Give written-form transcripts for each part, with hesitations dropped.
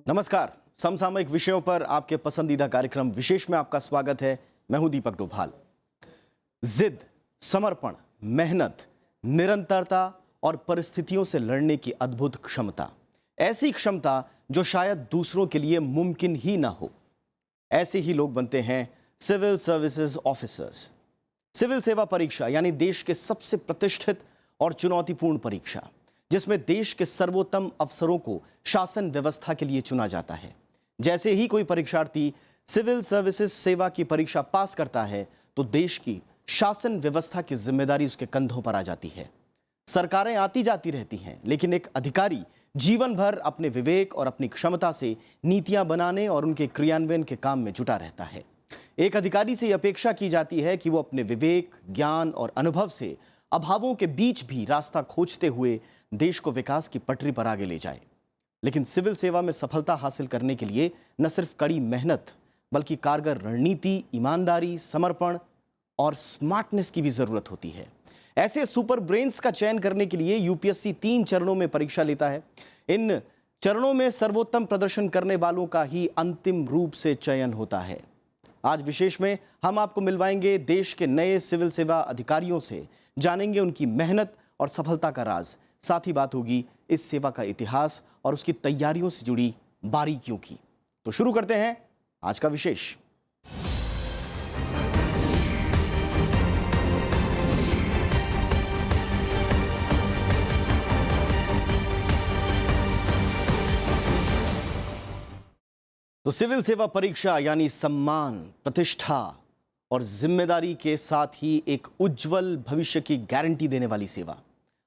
नमस्कार। समसामयिक विषयों पर आपके पसंदीदा कार्यक्रम विशेष में आपका स्वागत है। मैं हूं दीपक डोभाल। जिद, समर्पण, मेहनत, निरंतरता और परिस्थितियों से लड़ने की अद्भुत क्षमता, ऐसी क्षमता जो शायद दूसरों के लिए मुमकिन ही ना हो। ऐसे ही लोग बनते हैं सिविल सर्विसेज ऑफिसर्स। सिविल सेवा परीक्षा यानी देश के सबसे प्रतिष्ठित और चुनौतीपूर्ण परीक्षा, जिसमें देश के सर्वोत्तम अफसरों को शासन व्यवस्था के लिए चुना जाता है। जैसे ही कोई परीक्षार्थी सिविल सर्विसेज सेवा की परीक्षा पास करता है तो देश की शासन व्यवस्था की जिम्मेदारी उसके कंधों पर आ जाती है। सरकारें आती जाती रहती हैं, लेकिन एक अधिकारी जीवन भर अपने विवेक और अपनी क्षमता से नीतियां बनाने और उनके क्रियान्वयन के काम में जुटा रहता है। एक अधिकारी से अपेक्षा की जाती है कि वो अपने विवेक, ज्ञान और अनुभव से अभावों के बीच भी रास्ता खोजते हुए देश को विकास की पटरी पर आगे ले जाए। लेकिन सिविल सेवा में सफलता हासिल करने के लिए न सिर्फ कड़ी मेहनत, बल्कि कारगर रणनीति, ईमानदारी, समर्पण और स्मार्टनेस की भी जरूरत होती है। ऐसे सुपर ब्रेन्स का चयन करने के लिए यूपीएससी 3 चरणों में परीक्षा लेता है। इन चरणों में सर्वोत्तम प्रदर्शन करने वालों का ही अंतिम रूप से चयन होता है। आज विशेष में हम आपको मिलवाएंगे देश के नए सिविल सेवा अधिकारियों से, जानेंगे उनकी मेहनत और सफलता का राज। साथ ही बात होगी इस सेवा का इतिहास और उसकी तैयारियों से जुड़ी बारीकियों की। तो शुरू करते हैं आज का विशेष। तो सिविल सेवा परीक्षा यानी सम्मान, प्रतिष्ठा और जिम्मेदारी के साथ ही एक उज्जवल भविष्य की गारंटी देने वाली सेवा।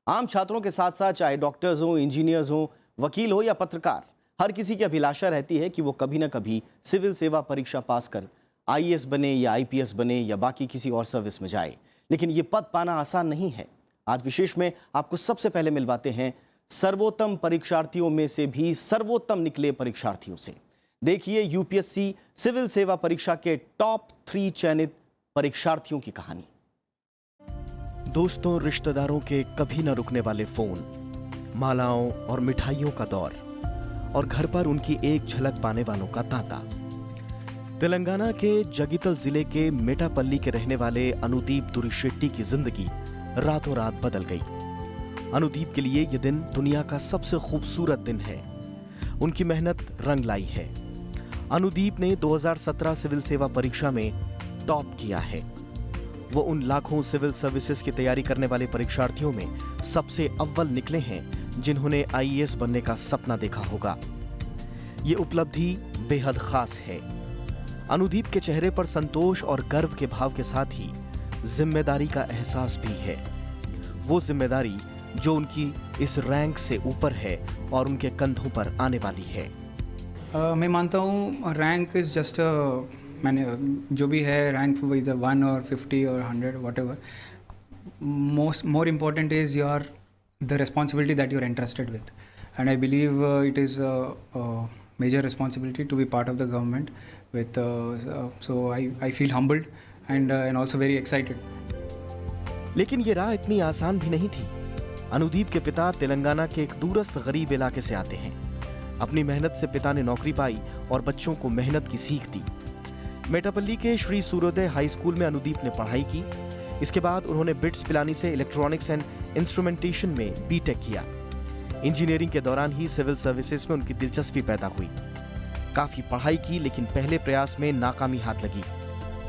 आम छात्रों के साथ साथ चाहे डॉक्टर्स हो, इंजीनियर्स हो, वकील हो या पत्रकार, हर किसी की अभिलाषा रहती है कि वो कभी ना कभी सिविल सेवा परीक्षा पास कर आईएएस बने या आईपीएस बने या बाकी किसी और सर्विस में जाए। लेकिन ये पद पाना आसान नहीं है। आज विशेष में आपको सबसे पहले मिलवाते हैं सर्वोत्तम परीक्षार्थियों में से भी सर्वोत्तम निकले परीक्षार्थियों से। देखिए यूपीएससी सिविल सेवा परीक्षा के टॉप 3 चयनित परीक्षार्थियों की कहानी। दोस्तों, रिश्तेदारों के कभी न रुकने वाले फोन, मालाओं और मिठाइयों का दौर और घर पर उनकी एक झलक पाने वालों का तांता। तेलंगाना के जगितल जिले के मेटापल्ली के रहने वाले अनुदीप दुरिशेट्टी की जिंदगी रातों रात बदल गई। अनुदीप के लिए यह दिन दुनिया का सबसे खूबसूरत दिन है। उनकी मेहनत रंग लाई है। अनुदीप ने 2017 सिविल सेवा परीक्षा में टॉप किया है। वो उन लाखों सिविल सर्विसेज की तैयारी करने वाले परीक्षार्थियों में सबसे अव्वल निकले हैं जिन्होंने आईएएस बनने का सपना देखा होगा। ये उपलब्धि बेहद खास है। अनुदीप के चेहरे पर संतोष और गर्व के भाव के साथ ही जिम्मेदारी का एहसास भी है। वो जिम्मेदारी जो उनकी इस रैंक से ऊपर है और उनके कंधों पर आने वाली है। मैं मानता हूँ रैंक इज़ जस्ट मैंने जो भी है रैंक विद 1 और 50 और 100 whatever, more important is the responsibility that you're entrusted with, and I believe it is a major responsibility to be part of the government with so I feel humbled and also very excited. लेकिन ये राह इतनी आसान भी नहीं थी। अनुदीप के पिता तेलंगाना के एक दूरस्थ गरीब इलाके से आते हैं। अपनी मेहनत से पिता ने नौकरी पाई और बच्चों को मेहनत की सीख दी। मेटापल्ली के श्री सूर्योदय हाई स्कूल में अनुदीप ने पढ़ाई की। इसके बाद उन्होंने बिट्स पिलानी से इलेक्ट्रॉनिक्स एंड इंस्ट्रूमेंटेशन में बीटेक किया। इंजीनियरिंग के दौरान ही सिविल सर्विसेज में उनकी दिलचस्पी पैदा हुई। काफी पढ़ाई की, लेकिन पहले प्रयास में नाकामी हाथ लगी।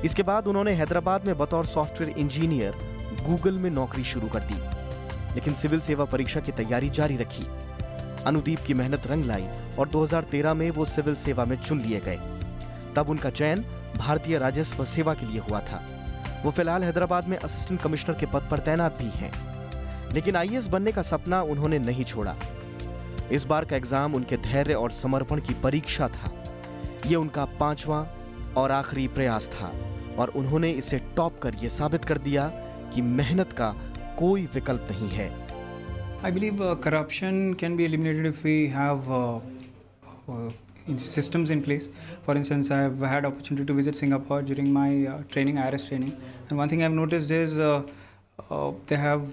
इसके बाद उन्होंने हैदराबाद में बतौर सॉफ्टवेयर इंजीनियर गूगल में नौकरी शुरू कर दी, लेकिन सिविल सेवा परीक्षा की तैयारी जारी रखी। अनुदीप की मेहनत रंग लाई और 2013 में वो सिविल सेवा में चुन लिए गए। तब उनका चयन भारतीय राजस्व सेवा के लिए हुआ था। वो फिलहाल हैदराबाद में असिस्टेंट कमिश्नर के पद पर तैनात भी हैं। लेकिन आईएएस बनने का सपना उन्होंने नहीं छोड़ा। इस बार का एग्जाम उनके धैर्य और समर्पण की परीक्षा था। ये उनका 5वां और आखिरी प्रयास था और उन्होंने इसे टॉप कर ये साबित कर दिया कि मेहनत का कोई विकल्प नहीं है। I believe corruption can be eliminated if we have systems in place. For instance, I have had opportunity to visit Singapore during my training, IRS training, and one thing I have noticed is they have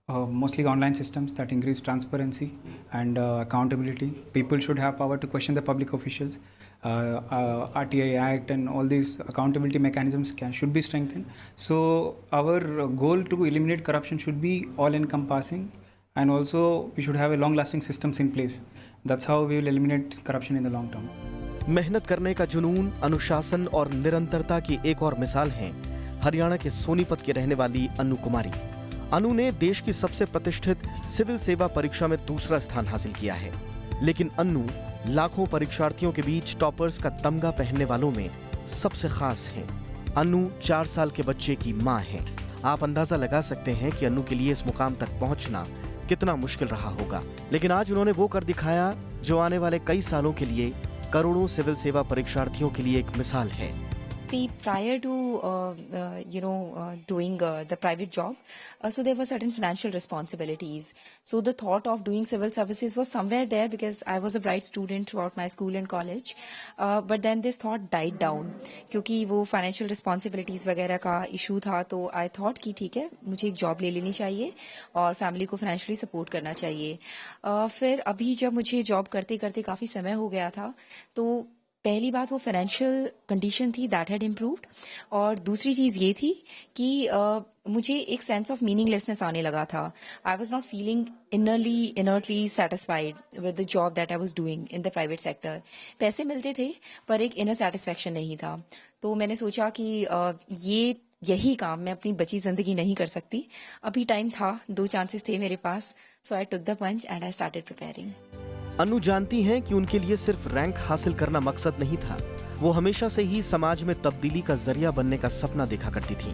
mostly online systems that increase transparency and accountability. People should have power to question the public officials. RTI Act and all these accountability mechanisms should be strengthened. So our goal to eliminate corruption should be all-encompassing, and also we should have a long-lasting systems in place. That's how we will eliminate corruption in the long term. मेहनत करने का जुनून, अनुशासन और निरंतरता की एक और मिसाल है हरियाणा के सोनीपत की रहने वाली अनु कुमारी। अनु ने देश की सबसे प्रतिष्ठित सिविल सेवा परीक्षा में दूसरा स्थान हासिल किया है, लेकिन अनु लाखों परीक्षार्थियों के बीच टॉपर्स का तमगा पहनने वालों में सबसे खास हैं। अनु 4 साल के बच्चे की मां है। आप अंदाजा लगा सकते हैं कि अनु के लिए इस मुकाम तक पहुंचना कितना मुश्किल रहा होगा, लेकिन आज उन्होंने वो कर दिखाया जो आने वाले कई सालों के लिए करोड़ों सिविल सेवा परीक्षार्थियों के लिए एक मिसाल है। See, prior to doing the private job, so there were certain financial responsibilities. So the thought of doing civil services was somewhere there because I was a bright student throughout my school and college. But then this thought died down क्योंकि वो financial responsibilities वगैरह का issue था, तो I thought कि ठीक है, मुझे एक job ले लेनी चाहिए और family को financially support करना चाहिए। फिर अभी जब मुझे job करते करते काफ़ी समय हो गया था, तो पहली बात वो फाइनेंशियल कंडीशन थी दैट हैड इम्प्रूव्ड, और दूसरी चीज़ ये थी कि मुझे एक सेंस ऑफ मीनिंगलेसनेस आने लगा था। I was not feeling innately satisfied with the job that I was doing in the private sector. पैसे मिलते थे पर एक इनर सेटिस्फैक्शन नहीं था। तो मैंने सोचा कि यही काम मैं अपनी बची जिंदगी नहीं कर सकती। अभी टाइम था, 2 चांसेस थे मेरे पास, so I took the punch and I started preparing. Anu जानती हैं कि उनके लिए सिर्फ रैंक हासिल करना मकसद नहीं था। वो हमेशा से ही समाज में तब्दीली का जरिया बनने का सपना देखा करती थी।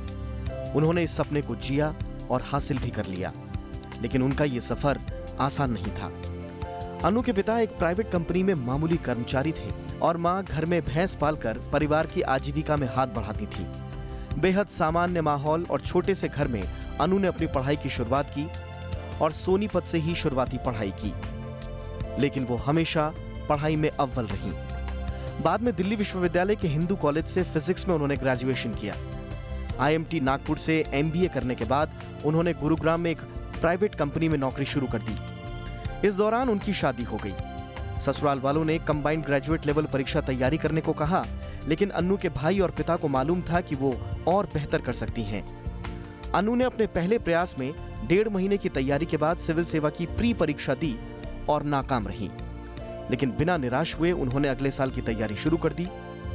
उन्होंने इस सपने को जिया और हासिल भी कर लिया, लेकिन उनका ये सफर आसान नहीं था। अनु के पिता एक प्राइवेट कंपनी में मामूली कर्मचारी थे और मां घर में भैंस पालकर परिवार की आजीविका में हाथ बढ़ाती थी। बेहद सामान्य माहौल और छोटे से घर में अनु ने अपनी पढ़ाई की शुरुआत की और सोनीपत से ही शुरुआती पढ़ाई की, लेकिन वो हमेशा पढ़ाई में अव्वल रहीं। बाद में दिल्ली विश्वविद्यालय के हिंदू कॉलेज से फिजिक्स में उन्होंने ग्रेजुएशन किया। IMT नागपुर से MBA करने के बाद उन्होंने गुरुग्राम में एक प्राइवेट कंपनी में नौकरी शुरू कर दी। इस दौरान उनकी शादी हो गई। ससुराल वालों ने कंबाइंड ग्रेजुएट लेवल परीक्षा तैयारी करने को कहा, लेकिन अनु के भाई और पिता को मालूम था कि वो और बेहतर कर सकती हैं। अनु ने अपने पहले प्रयास में 1.5 महीने की तैयारी के बाद सिविल सेवा की प्री परीक्षा दी और नाकाम रही, लेकिन बिना निराश हुए उन्होंने अगले साल की तैयारी शुरू कर दी।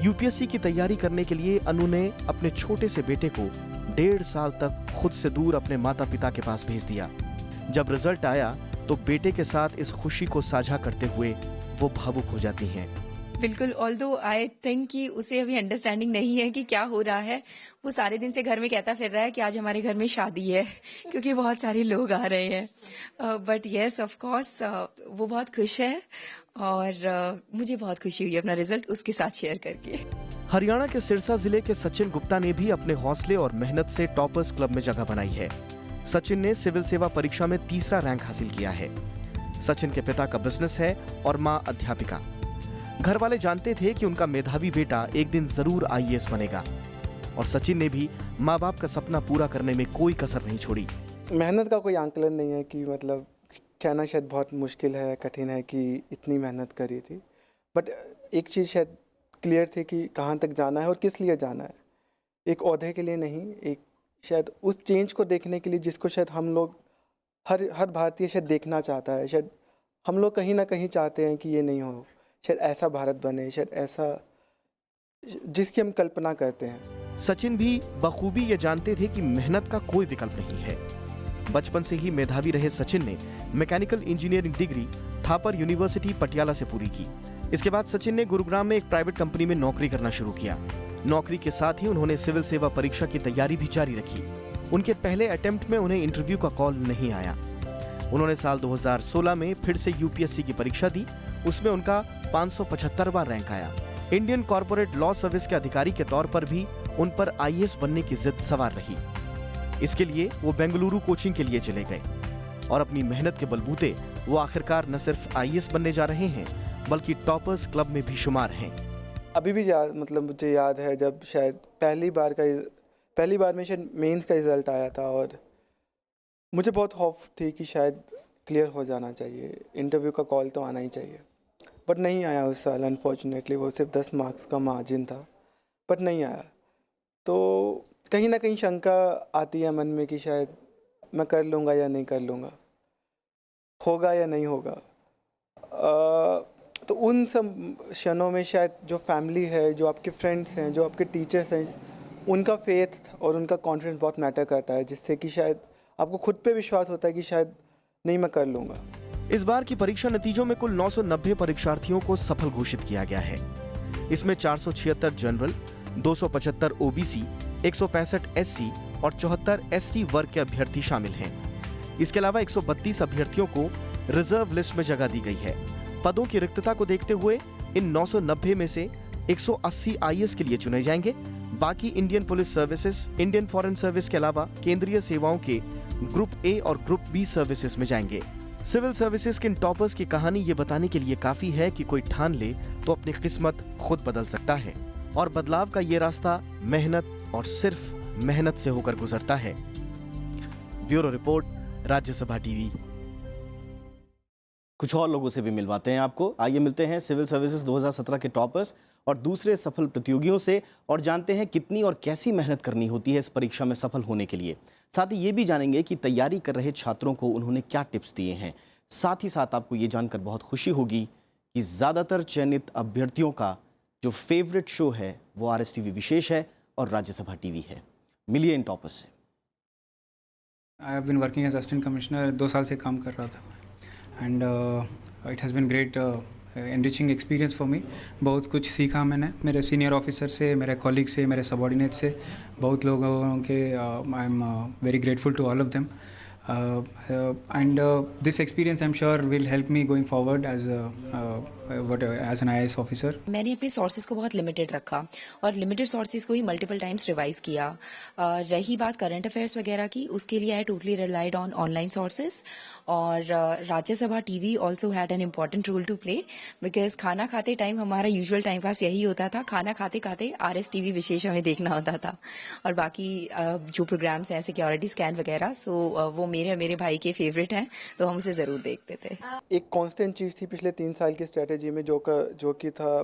यूपीएससी की तैयारी करने के लिए अनु ने अपने छोटे से बेटे को 1.5 साल तक खुद से दूर अपने माता पिता के पास भेज दिया। जब रिजल्ट आया तो बेटे के साथ इस खुशी को साझा करते हुए वो भावुक हो जाती हैं। बिल्कुल, ऑल्दो आई थिंक कि उसे अभी अंडरस्टैंडिंग नहीं है कि क्या हो रहा है। वो सारे दिन से घर में कहता फिर रहा है कि आज हमारे घर में शादी है क्योंकि बहुत सारे लोग आ रहे हैं। बट येस, ऑफ कोर्स वो बहुत खुश है और मुझे बहुत खुशी हुई अपना रिजल्ट उसके साथ शेयर करके। हरियाणा के सिरसा जिले के सचिन गुप्ता ने भी अपने हौसले और मेहनत से टॉपर्स क्लब में जगह बनाई है। सचिन ने सिविल सेवा परीक्षा में 3रा रैंक हासिल किया है। सचिन के पिता का बिजनेस है और मां अध्यापिका। घर वाले जानते थे कि उनका मेधावी बेटा एक दिन जरूर IAS बनेगा, और सचिन ने भी माँ बाप का सपना पूरा करने में कोई कसर नहीं छोड़ी। मेहनत का कोई आंकलन नहीं है कि मतलब कहना शायद बहुत मुश्किल है, कठिन है कि इतनी मेहनत करी थी, बट एक चीज़ शायद क्लियर थी कि कहाँ तक जाना है और किस लिए जाना है। एक ओहदे के लिए नहीं, एक शायद उस चेंज को देखने के लिए जिसको शायद हम लोग हर भारतीय शायद देखना चाहता है। शायद हम लोग कहीं ना कहीं चाहते हैं कि ये नहीं हो, शायद ऐसा भारत बने, शायद ऐसा जिसकी हम कल्पना करते हैं। सचिन भी बखूबी ये जानते थे कि मेहनत का कोई विकल्प नहीं है। बचपन से ही मेधावी रहे सचिन ने mechanical engineering degree Thapar university Patiala से पूरी की। इसके बाद सचिन ने गुरुग्राम में एक प्राइवेट कंपनी में नौकरी करना शुरू किया। नौकरी के साथ ही उन्होंने सिविल सेवा परीक्षा की तैयारी भी जारी रखी। उनके पहले अटेम्प्ट में उन्हें इंटरव्यू का कॉल नहीं आया। उन्होंने साल 2016 में फिर से यूपीएससी की परीक्षा दी। उसमें उनका 575वां रैंक आया। इंडियन कॉर्पोरेट लॉ सर्विस के अधिकारी के तौर पर भी उन पर IAS बनने की जिद सवार रही। इसके लिए वो बेंगलुरु कोचिंग के लिए चले गए और अपनी मेहनत के बलबूते वो आखिरकार न सिर्फ IAS बनने जा रहे हैं, बल्कि टॉपर्स क्लब में भी शुमार हैं। अभी भी मुझे याद है जब शायद पहली बार में शायद मेंस का रिजल्ट आया था और मुझे बहुत खौफ थी कि शायद क्लियर हो जाना चाहिए, इंटरव्यू का कॉल तो आना ही चाहिए, बट नहीं आया उस साल अनफॉर्चुनेटली। वो सिर्फ 10 मार्क्स का मार्जिन था, बट नहीं आया। तो कहीं ना कहीं शंका आती है मन में कि शायद मैं कर लूँगा या नहीं कर लूँगा, होगा या नहीं होगा। तो उन सब क्षणों में शायद जो फैमिली है, जो आपके फ्रेंड्स हैं, जो आपके टीचर्स हैं, उनका फेथ और उनका कॉन्फिडेंस बहुत मैटर करता है, जिससे कि शायद आपको खुद पे विश्वास होता है कि शायद नहीं मैं कर लूँगा। इस बार की परीक्षा नतीजों में कुल 990 परीक्षार्थियों को सफल घोषित किया गया है। इसमें 476 जनरल, 275 ओबीसी, 165 एससी और 74 एसटी वर्ग के अभ्यर्थी शामिल हैं। इसके अलावा 132 अभ्यर्थियों को रिजर्व लिस्ट में जगह दी गई है। पदों की रिक्तता को देखते हुए इन 990 में से 180 आईएएस के लिए चुने जाएंगे। बाकी Indian police services, Indian foreign service के अलावा केंद्रीय सेवाओं के ग्रुप ए और ग्रुप बी सर्विसेज में जाएंगे। सिविल सर्विसेज के इन टॉपर्स की कहानी ये बताने के लिए काफी है कि कोई ठान ले तो अपनी किस्मत खुद बदल सकता है, और बदलाव का ये रास्ता मेहनत और सिर्फ मेहनत से होकर गुजरता है। Bureau report, Rajya Sabha TV. कुछ और लोगों से भी मिलवाते हैं आपको। आइए मिलते हैं सिविल सर्विसेज 2017 के टॉपर्स और दूसरे सफल प्रतियोगियों से और जानते हैं कितनी और कैसी मेहनत करनी होती है इस परीक्षा में सफल होने के लिए। साथ ही ये भी जानेंगे कि तैयारी कर रहे छात्रों को उन्होंने क्या टिप्स दिए हैं। साथ ही साथ आपको ये जानकर बहुत खुशी होगी कि ज़्यादातर चयनित अभ्यर्थियों का जो फेवरेट शो है वो RSTV विशेष है और राज्यसभा टीवी है। मिलिए इन टॉपर्स से। I have been working as assistant commissioner, 2 साल से काम कर रहा था and it has been great enriching experience for me. बहुत कुछ सीखा मैंने मेरे सीनियर ऑफिसर से, मेरे कॉलीग से, मेरे सबॉर्डिनेट से, बहुत लोगों के। I am very grateful to all of them and this experience I'm sure will help me going forward as an IAS officer. मैंने अपने सोर्सेज को बहुत लिमिटेड रखा और लिमिटेड सोर्सेज को ही मल्टीपल टाइम्स रिवाइज किया। रही बात करंट अफेयर्स वगैरह की, उसके लिए I totally relied on online sources. और Rajya Sabha TV also had an important role to play because खाना खाते टाइम हमारा यूजुअल टाइम पास यही होता था, खाना खाते खाते RSTV विशेष हमें देखना होता था। और बाकी जो प्रोग्राम्स हैं सिक्योरिटी स्कैन वगैरह, सो वो मेरे भाई के फेवरेट हैं, तो हम उसे ज़रूर देखते थे। एक कांस्टेंट चीज़ थी पिछले 3 साल की स्ट्रेटजी में, जो कि था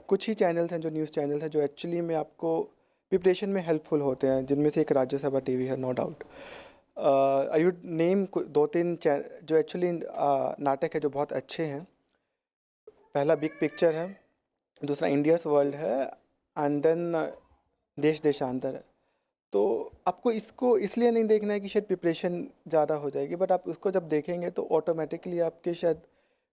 कुछ ही चैनल्स हैं, जो न्यूज़ चैनल्स हैं जो एक्चुअली में आपको प्रिपरेशन में हेल्पफुल होते हैं, जिनमें से एक राज्यसभा टीवी है, no doubt. I would name 2-3 जो एक्चुअली नाटक है जो बहुत अच्छे हैं। पहला बिग पिक्चर है, दूसरा इंडियाज़ वर्ल्ड है, एंड देन देश देशांतर है। तो आपको इसको इसलिए नहीं देखना है कि शायद प्रिपरेशन ज़्यादा हो जाएगी, बट आप उसको जब देखेंगे तो ऑटोमेटिकली आपके शायद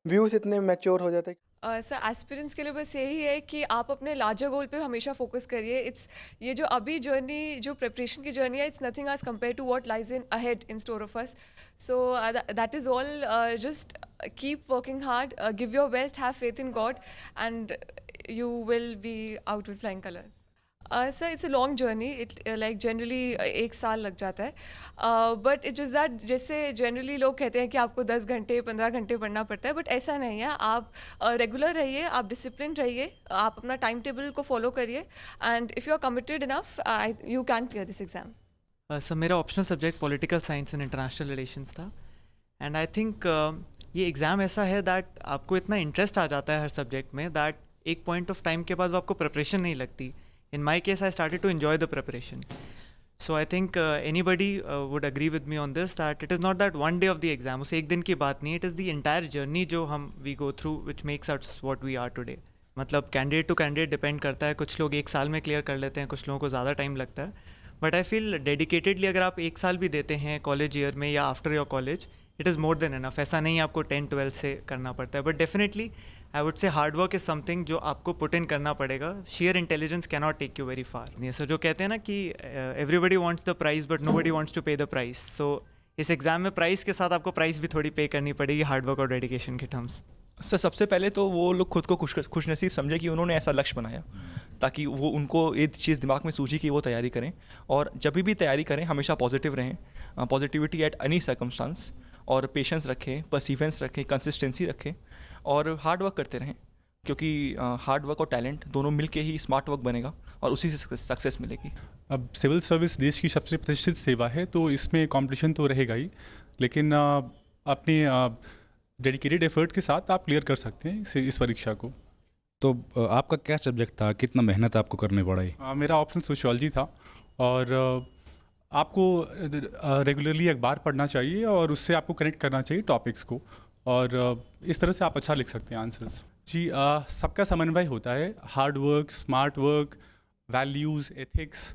व्यूज़ इतने मैच्योर हो जाते हैं। सर एस्पिरेंट्स के लिए बस यही है कि आप अपने लार्जर गोल पे हमेशा फोकस करिए। इट्स ये जो अभी जर्नी, जो प्रिपरेशन की जर्नी है, it's nothing as compare to what lies in ahead in store of us. So that is all. Just keep working hard, give your best, have faith in God and you will be out with flying colours. Sir it's a long journey, it like generally 1 साल लग जाता है, but it is that जैसे generally लोग कहते हैं कि आपको 10 घंटे 15 घंटे पढ़ना पड़ता है, बट ऐसा नहीं है। आप रेगुलर रहिए, आप डिसिप्लिन रहिए, आप अपना टाइम टेबल को फॉलो करिए, and if you are committed enough you can clear this exam. Sir मेरा optional subject political science and international relations था, एंड आई थिंक ये एग्ज़ाम ऐसा है दैट आपको इतना इंटरेस्ट आ जाता है हर सब्जेक्ट में दैट एक पॉइंट ऑफ टाइम के बाद वो आपको प्रिपरेशन नहीं लगती। In my case, I started to enjoy the preparation. So I think anybody would agree with me on this, that it is not that one day of the exam, उस एक दिन की बात नहीं, it is the entire journey जो we go through which makes us what we are today. मतलब candidate two candidate depend करता है, कुछ लोग 1 साल में क्लियर कर लेते हैं, कुछ लोगों को ज़्यादा टाइम लगता है, बट आई फील डेडिकेटेडली अगर आप 1 साल भी देते हैं कॉलेज ईयर में या after your college, it is more than enough. ऐसा नहीं आपको 10-12 से करना पड़ता है, but definitely I would say hard work is something जो आपको पुट इन करना पड़ेगा। Sheer intelligence can not take you very far. ये सर जो कहते हैं ना कि everybody wants the price but nobody wants to pay the price, so इस एग्ज़ाम में प्राइस के साथ आपको प्राइस भी थोड़ी पे करनी पड़ेगी हार्ड वर्क और डेडिकेशन के टर्म्स। सर सबसे पहले तो वो लोग खुद को खुशनसीब समझे कि उन्होंने ऐसा लक्ष्य बनाया, ताकि वो उनको ये चीज़ दिमाग में सूझी कि वो तैयारी करें, और जब भी तैयारी करें हमेशा पॉजिटिव रहें, पॉजिटिविटी एट एनी सर्कमस्टांस, और पेशेंस रखें, परसिवेंस रखें, कंसिस्टेंसी रखें, और हार्ड वर्क करते रहें। क्योंकि हार्ड वर्क और टैलेंट दोनों मिलके ही स्मार्ट वर्क बनेगा और उसी से सक्सेस मिलेगी। अब सिविल सर्विस देश की सबसे प्रतिष्ठित सेवा है, तो इसमें कंपटीशन तो रहेगा ही, लेकिन अपने डेडिकेटेड एफर्ट के साथ आप क्लियर कर सकते हैं इस परीक्षा को। तो आपका क्या सब्जेक्ट था, कितना मेहनत आपको करनी पड़ी? मेरा ऑप्शन सोशियोलॉजी था, और आपको रेगुलरली अखबार पढ़ना चाहिए और उससे आपको कनेक्ट करना चाहिए टॉपिक्स को, और इस तरह से आप अच्छा लिख सकते हैं आंसर्स। जी, सबका समन्वय होता है, hard work, smart work, values, ethics,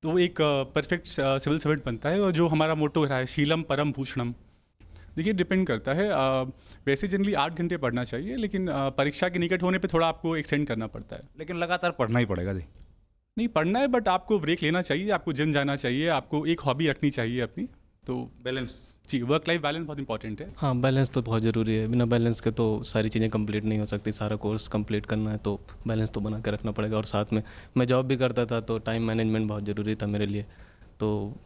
तो एक परफेक्ट सिविल सर्वेंट बनता है। और जो हमारा मोटो रहा है, शीलम परम भूषणम, देखिए डिपेंड करता है। वैसे जनरली 8 घंटे पढ़ना चाहिए, लेकिन परीक्षा के निकट होने पे थोड़ा आपको एक्सटेंड करना पड़ता है। लेकिन लगातार पढ़ना ही पड़ेगा जी? नहीं, पढ़ना है, बट आपको ब्रेक लेना चाहिए, आपको जिम जाना चाहिए, आपको एक हॉबी रखनी चाहिए अपनी। तो बैलेंस, जी, वर्क लाइफ बैलेंस बहुत इंपॉर्टेंट है। हाँ, बैलेंस तो बहुत ज़रूरी है। बिना बैलेंस के तो सारी चीज़ें कंप्लीट नहीं हो सकती। सारा कोर्स कंप्लीट करना है तो बैलेंस तो बना के रखना पड़ेगा। और साथ में मैं जॉब भी करता था, तो टाइम मैनेजमेंट बहुत ज़रूरी था मेरे लिए, तो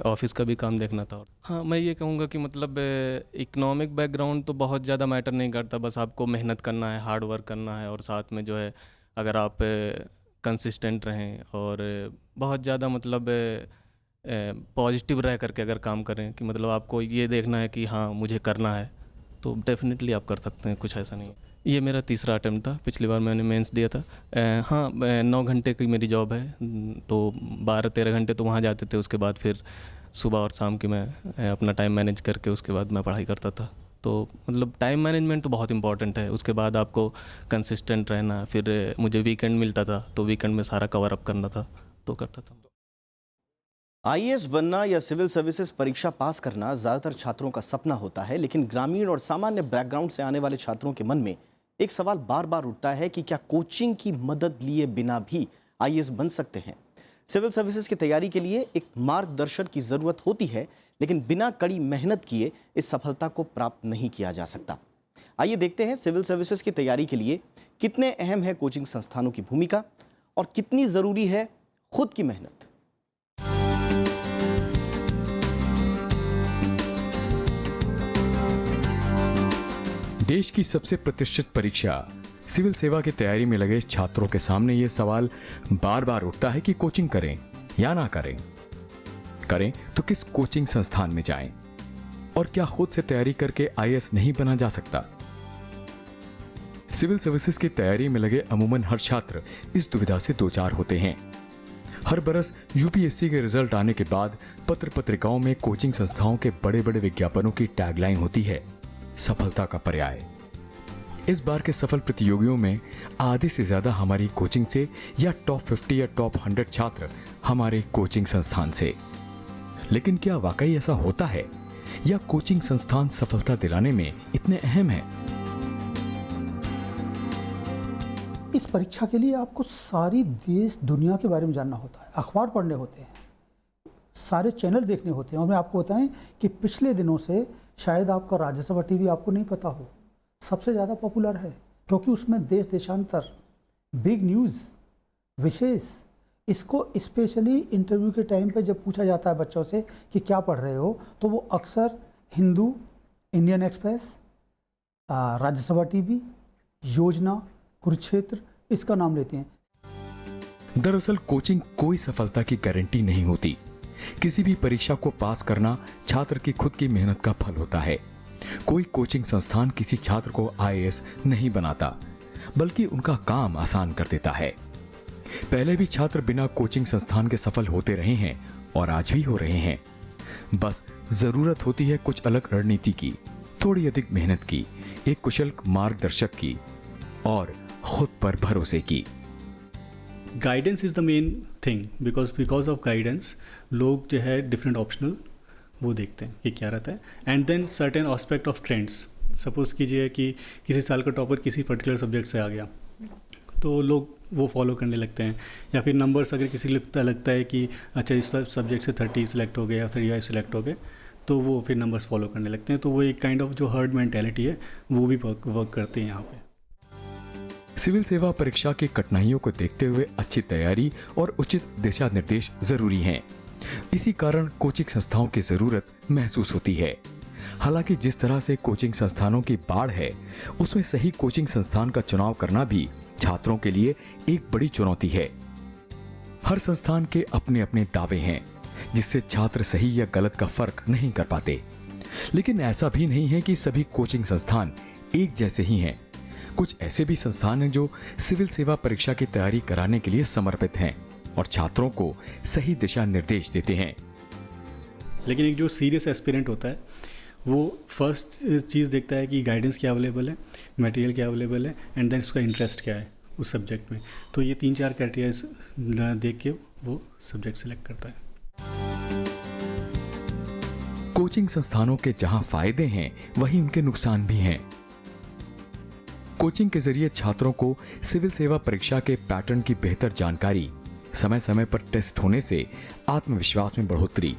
ऑफिस का भी काम देखना था। हाँ, मैं ये कहूँगा कि मतलब इकोनॉमिक बैकग्राउंड तो बहुत ज़्यादा मैटर नहीं करता, बस आपको मेहनत करना है, हार्ड वर्क करना है, और साथ में जो है अगर आप कंसिस्टेंट रहें और बहुत ज़्यादा मतलब पॉजिटिव रह करके अगर काम करें कि मतलब आपको ये देखना है कि हाँ मुझे करना है, तो डेफिनेटली आप कर सकते हैं, कुछ ऐसा नहीं है। ये मेरा तीसरा अटेम्प्ट था, पिछली बार मैंने मेंस दिया था। हाँ, 9 घंटे की मेरी जॉब है, तो 12-13 घंटे तो वहाँ जाते थे, उसके बाद फिर सुबह और शाम की मैं अपना टाइम मैनेज करके उसके बाद मैं पढ़ाई करता था। तो मतलब टाइम मैनेजमेंट तो बहुत इंपॉर्टेंट है। उसके बाद आपको कंसिस्टेंट रहना, फिर मुझे वीकेंड मिलता था तो वीकेंड में सारा कवर अप करना था, तो करता था। आईएएस बनना या सिविल सर्विसेज परीक्षा पास करना ज़्यादातर छात्रों का सपना होता है, लेकिन ग्रामीण और सामान्य बैकग्राउंड से आने वाले छात्रों के मन में एक सवाल बार बार उठता है कि क्या कोचिंग की मदद लिए बिना भी आईएएस बन सकते हैं। सिविल सर्विसेज की तैयारी के लिए एक मार्गदर्शन की ज़रूरत होती है, लेकिन बिना कड़ी मेहनत किए इस सफलता को प्राप्त नहीं किया जा सकता। आइए देखते हैं सिविल सर्विसेज की तैयारी के लिए कितने अहम है कोचिंग संस्थानों की भूमिका और कितनी ज़रूरी है खुद की मेहनत। देश की सबसे प्रतिष्ठित परीक्षा सिविल सेवा की तैयारी में लगे छात्रों के सामने ये सवाल बार बार उठता है कि कोचिंग करें या ना करें। करें तो किस कोचिंग संस्थान में जाएं? और क्या खुद से तैयारी करके आईएएस नहीं बना जा सकता? सिविल सर्विसेज की तैयारी में लगे अमूमन हर छात्र इस दुविधा से दो चार होते हैं। हर बरस यूपीएससी के रिजल्ट आने के बाद पत्र पत्रिकाओं में कोचिंग संस्थाओं के बड़े बड़े विज्ञापनों की टैगलाइन होती है, सफलता का पर्याय। इस बार के सफल प्रतियोगियों में आधे से ज्यादा हमारी कोचिंग से या टॉप 50 या टॉप 100 छात्र हमारे कोचिंग संस्थान से। लेकिन क्या वाकई ऐसा होता है या कोचिंग संस्थान सफलता दिलाने में इतने अहम हैं? इस परीक्षा के लिए आपको सारी देश दुनिया के बारे में जानना होता है, अखबार पढ़ने होते हैं, सारे चैनल देखने होते हैं। और मैं आपको बताएं कि पिछले दिनों से शायद आपका राज्यसभा टीवी आपको नहीं पता हो, सबसे ज़्यादा पॉपुलर है, क्योंकि उसमें देश देशांतर, बिग न्यूज़, विशेष, इसको स्पेशली इंटरव्यू के टाइम पे जब पूछा जाता है बच्चों से कि क्या पढ़ रहे हो, तो वो अक्सर Hindu, Indian express, Rajya Sabha TV, योजना, कुरुक्षेत्र, इसका नाम लेते हैं। दरअसल कोचिंग कोई सफलता की गारंटी नहीं होती। किसी भी परीक्षा को पास करना छात्र की खुद की मेहनत का फल होता है। कोई कोचिंग संस्थान किसी छात्र को आईएएस नहीं बनाता, बल्कि उनका काम आसान कर देता है। पहले भी छात्र बिना कोचिंग संस्थान के सफल होते रहे हैं और आज भी हो रहे हैं। बस जरूरत होती है कुछ अलग रणनीति की, थोड़ी अधिक मेहनत की, एक कुशल मार्गदर्शक की और खुद पर भरोसे की। Guidance is the main thing, because of guidance लोग जो है डिफरेंट ऑप्शनल वो देखते हैं कि क्या रहता है। And then certain aspect of trends, suppose कीजिए कि किसी साल का टॉपर किसी पर्टिकुलर सब्जेक्ट से आ गया, तो लोग वो फॉलो करने लगते हैं। या फिर नंबर्स अगर किसी लगता है कि अच्छा इस सब्जेक्ट से 30 सिलेक्ट हो गए या 35 सिलेक्ट हो गए, तो वो फिर नंबर्स फॉलो करने लगते हैं। तो वो एक काइंड ऑफ जो हर्ड मेंटेलिटी है वो भी वर्क करते हैं यहाँ पे। सिविल सेवा परीक्षा की कठिनाइयों को देखते हुए अच्छी तैयारी और उचित दिशा निर्देश जरूरी हैं। इसी कारण कोचिंग संस्थाओं की जरूरत महसूस होती है। हालांकि जिस तरह से कोचिंग संस्थानों की बाढ़ है, उसमें सही कोचिंग संस्थान का चुनाव करना भी छात्रों के लिए एक बड़ी चुनौती है। हर संस्थान के अपने अपने दावे हैं, जिससे छात्र सही या गलत का फर्क नहीं कर पाते। लेकिन ऐसा भी नहीं है कि सभी कोचिंग संस्थान एक जैसे ही हैं। कुछ ऐसे भी संस्थान हैं जो सिविल सेवा परीक्षा की तैयारी कराने के लिए समर्पित हैं और छात्रों को सही दिशा निर्देश देते हैं। लेकिन एक जो सीरियस एस्पिरेंट होता है वो फर्स्ट चीज़ देखता है कि गाइडेंस क्या अवेलेबल है, मटेरियल क्या अवेलेबल है, एंड देन उसका इंटरेस्ट क्या है उस सब्जेक्ट में। तो ये 3-4 क्राइटेरिया देख के वो सब्जेक्ट सेलेक्ट करता है। कोचिंग संस्थानों के जहां फायदे हैं, वहीं उनके नुकसान भी हैं। कोचिंग के जरिए छात्रों को सिविल सेवा परीक्षा के पैटर्न की बेहतर जानकारी, समय समय पर टेस्ट होने से आत्मविश्वास में बढ़ोतरी,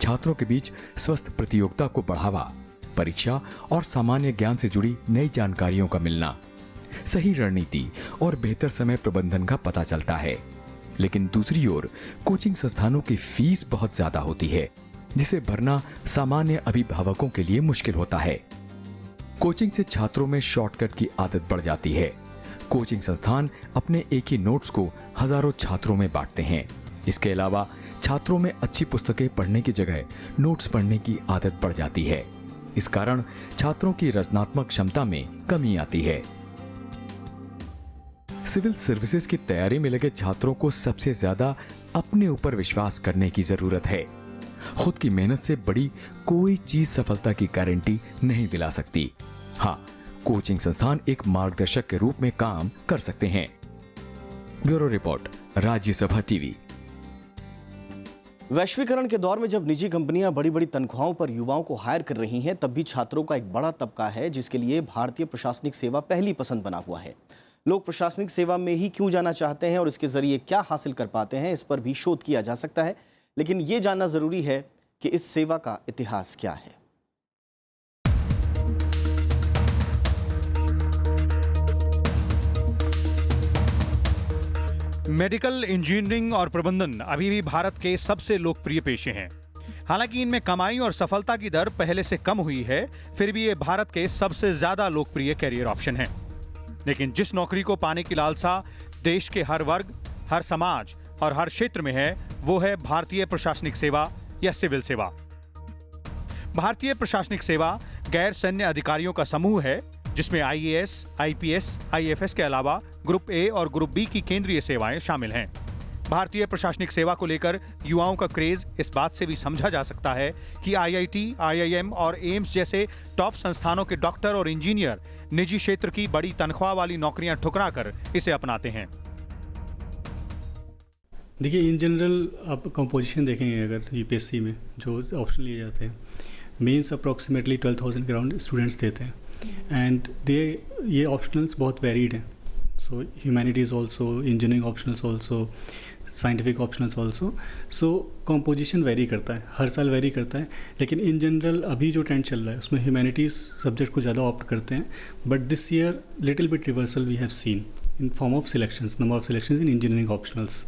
छात्रों के बीच स्वस्थ प्रतियोगिता को बढ़ावा, परीक्षा और सामान्य ज्ञान से जुड़ी नई जानकारियों का मिलना, सही रणनीति और बेहतर समय प्रबंधन का पता चलता है। लेकिन दूसरी ओर कोचिंग संस्थानों की फीस बहुत ज्यादा होती है, जिसे भरना सामान्य अभिभावकों के लिए मुश्किल होता है। कोचिंग से छात्रों में शॉर्टकट की आदत बढ़ जाती है। कोचिंग संस्थान अपने एक ही नोट्स को हजारों छात्रों में बांटते हैं। इसके अलावा छात्रों में अच्छी पुस्तकें पढ़ने की जगह नोट्स पढ़ने की आदत बढ़ जाती है। इस कारण छात्रों की रचनात्मक क्षमता में कमी आती है। सिविल सर्विसेज की तैयारी में लगे छात्रों को सबसे ज्यादा अपने ऊपर विश्वास करने की जरूरत है। खुद की मेहनत से बड़ी कोई चीज सफलता की गारंटी नहीं दिला सकती। हाँ, कोचिंग संस्थान एक मार्गदर्शक के रूप में काम कर सकते हैं। Bureau report, Rajya Sabha TV. वैश्वीकरण के दौर में जब निजी कंपनियां बड़ी बड़ी तनख्वाहों पर युवाओं को हायर कर रही हैं, तब भी छात्रों का एक बड़ा तबका है जिसके लिए भारतीय प्रशासनिक सेवा पहली पसंद बना हुआ है। लोग प्रशासनिक सेवा में ही क्यों जाना चाहते हैं और इसके जरिए क्या हासिल कर पाते हैं, इस पर भी शोध किया जा सकता है। लेकिन ये जानना जरूरी है कि इस सेवा का इतिहास क्या है। मेडिकल, इंजीनियरिंग और प्रबंधन अभी भी भारत के सबसे लोकप्रिय पेशे हैं। हालांकि इनमें कमाई और सफलता की दर पहले से कम हुई है, फिर भी ये भारत के सबसे ज्यादा लोकप्रिय कैरियर ऑप्शन हैं। लेकिन जिस नौकरी को पाने की लालसा देश के हर वर्ग, हर समाज और हर क्षेत्र में है, वो है भारतीय प्रशासनिक सेवा या सिविल सेवा। भारतीय प्रशासनिक सेवा गैर सैन्य अधिकारियों का समूह है, जिसमें IAS, IPS, IFS के अलावा ग्रुप A और ग्रुप B की केंद्रीय सेवाएं शामिल हैं। भारतीय प्रशासनिक सेवा को लेकर युवाओं का क्रेज इस बात से भी समझा जा सकता है कि IIT, IIM और एम्स जैसे टॉप संस्थानों के डॉक्टर और इंजीनियर निजी क्षेत्र की बड़ी तनख्वाह वाली नौकरियां ठुकरा कर इसे अपनाते हैं। देखिए, इन जनरल आप कंपोजिशन देखेंगे अगर UPSC में जो ऑप्शन लिए जाते हैं, मेंस अप्रॉक्सीमेटली 12,000 के अराउंड स्टूडेंट्स देते हैं एंड ये ऑप्शनल्स बहुत वेरीड हैं। So humanities also, engineering optionals also, scientific optionals also. So composition vary करता है, हर साल वेरी करता है। लेकिन इन जनरल अभी जो ट्रेंड चल रहा है उसमें ह्यूमैनिटीज़ सब्जेक्ट को ज़्यादा ऑप्ट करते हैं। But this year little bit reversal we have seen in form of selections, number of selections in engineering optionals.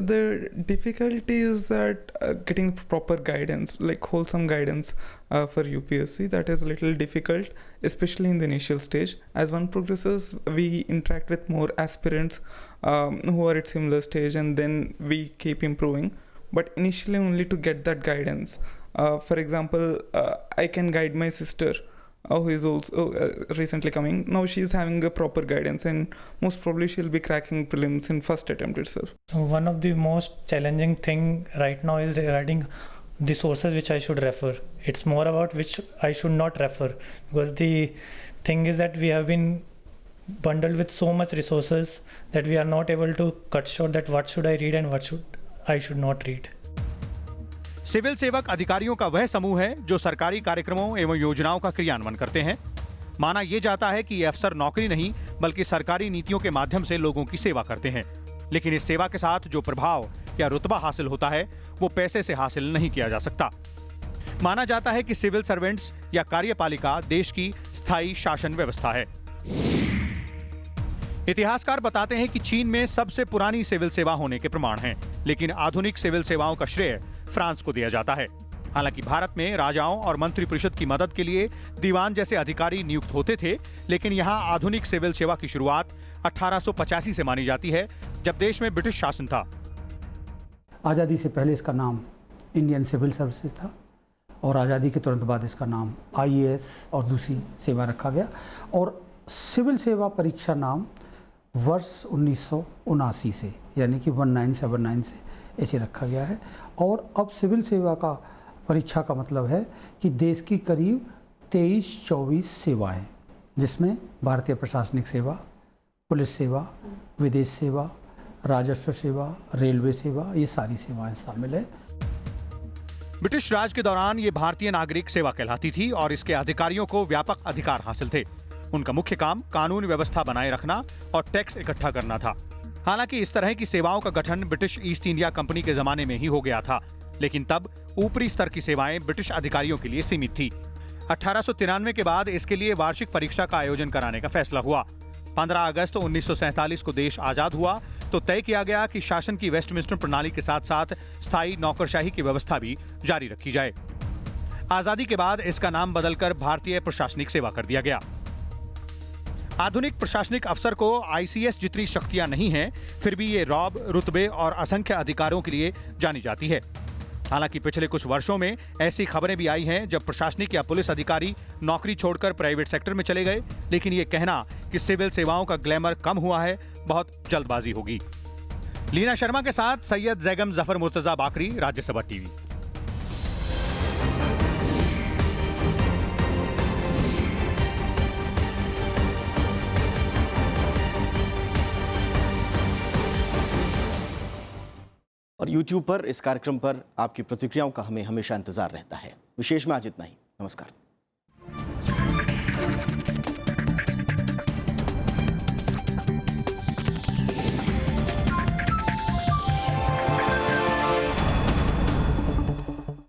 The difficulty is that getting proper guidance, like wholesome guidance for UPSC, that is a little difficult, especially in the initial stage. As one progresses, we interact with more aspirants who are at similar stage, and then we keep improving. But initially only to get that guidance. For example, I can guide my sister who is also recently coming. Now she's having a proper guidance and most probably she'll be cracking prelims in first attempt itself. One of the most challenging thing right now is regarding the sources which I should refer. It's more about which I should not refer, because the thing is that we have been bundled with so much resources that we are not able to cut short that what should I read and what I should not read. Civil सेवक अधिकारियों का वह समूह है जो सरकारी कार्यक्रमों एवं योजनाओं का क्रियान्वयन करते हैं। माना यह जाता है कि ये अफसर नौकरी नहीं बल्कि सरकारी नीतियों के माध्यम से लोगों की सेवा करते हैं। लेकिन इस सेवा के साथ जो प्रभाव या रुतबा हासिल होता है वो पैसे से हासिल नहीं किया जा सकता। माना जाता है कि सिविल सर्वेंट्स या कार्यपालिका देश की स्थायी शासन व्यवस्था है। इतिहासकार बताते हैं कि चीन में सबसे पुरानी सिविल सेवा होने के प्रमाण हैं, लेकिन आधुनिक सिविल सेवाओं का श्रेय फ्रांस को दिया जाता है। हालांकि भारत में राजाओं और मंत्रिपरिषद की मदद के लिए दीवान जैसे अधिकारी नियुक्त होते थे, लेकिन यहाँ आधुनिक सिविल सेवा की शुरुआत 1885 से मानी जाती है, जब देश में ब्रिटिश शासन था। आज़ादी से पहले इसका नाम इंडियन सिविल सर्विसेज था और आज़ादी के तुरंत बाद इसका नाम IAS और दूसरी सेवा रखा गया और सिविल सेवा परीक्षा नाम वर्ष 1979 से यानी कि 1979 से ऐसे रखा गया है। और अब सिविल सेवा का परीक्षा का मतलब है कि देश की करीब 23-24 सेवाएं, जिसमें भारतीय प्रशासनिक सेवा, पुलिस सेवा, विदेश सेवा, राजस्व सेवा, रेलवे सेवा, ये सारी सेवाएं शामिल है। ब्रिटिश राज के दौरान ये भारतीय नागरिक सेवा कहलाती थी और इसके अधिकारियों को व्यापक अधिकार हासिल थे। उनका मुख्य काम कानून व्यवस्था बनाए रखना और टैक्स इकट्ठा करना था। हालांकि इस तरह की सेवाओं का गठन ब्रिटिश ईस्ट इंडिया कंपनी के जमाने में ही हो गया था, लेकिन तब ऊपरी स्तर की सेवाएं ब्रिटिश अधिकारियों के लिए सीमित थी। 1893 के बाद इसके लिए वार्षिक परीक्षा का आयोजन कराने का फैसला हुआ। 15 अगस्त 1947 को देश आजाद हुआ तो तय किया गया कि शासन की वेस्टमिंस्टर प्रणाली के साथ साथ स्थायी नौकरशाही की व्यवस्था भी जारी रखी जाए। आजादी के बाद इसका नाम बदलकर भारतीय प्रशासनिक सेवा कर दिया गया। आधुनिक प्रशासनिक अफसर को ICS जितनी शक्तियां नहीं हैं, फिर भी ये रॉब, रुतबे और असंख्य अधिकारों के लिए जानी जाती है। हालांकि पिछले कुछ वर्षों में ऐसी खबरें भी आई हैं जब प्रशासनिक या पुलिस अधिकारी नौकरी छोड़कर प्राइवेट सेक्टर में चले गए, लेकिन ये कहना कि सिविल सेवाओं का ग्लैमर कम हुआ है बहुत जल्दबाजी होगी। लीना शर्मा के साथ सैयद जैगम जफर मुर्तजा बाकरी, राज्यसभा टीवी। और YouTube पर इस कार्यक्रम पर आपकी प्रतिक्रियाओं का हमें हमेशा इंतजार रहता है। विशेष में आज इतना ही। नमस्कार।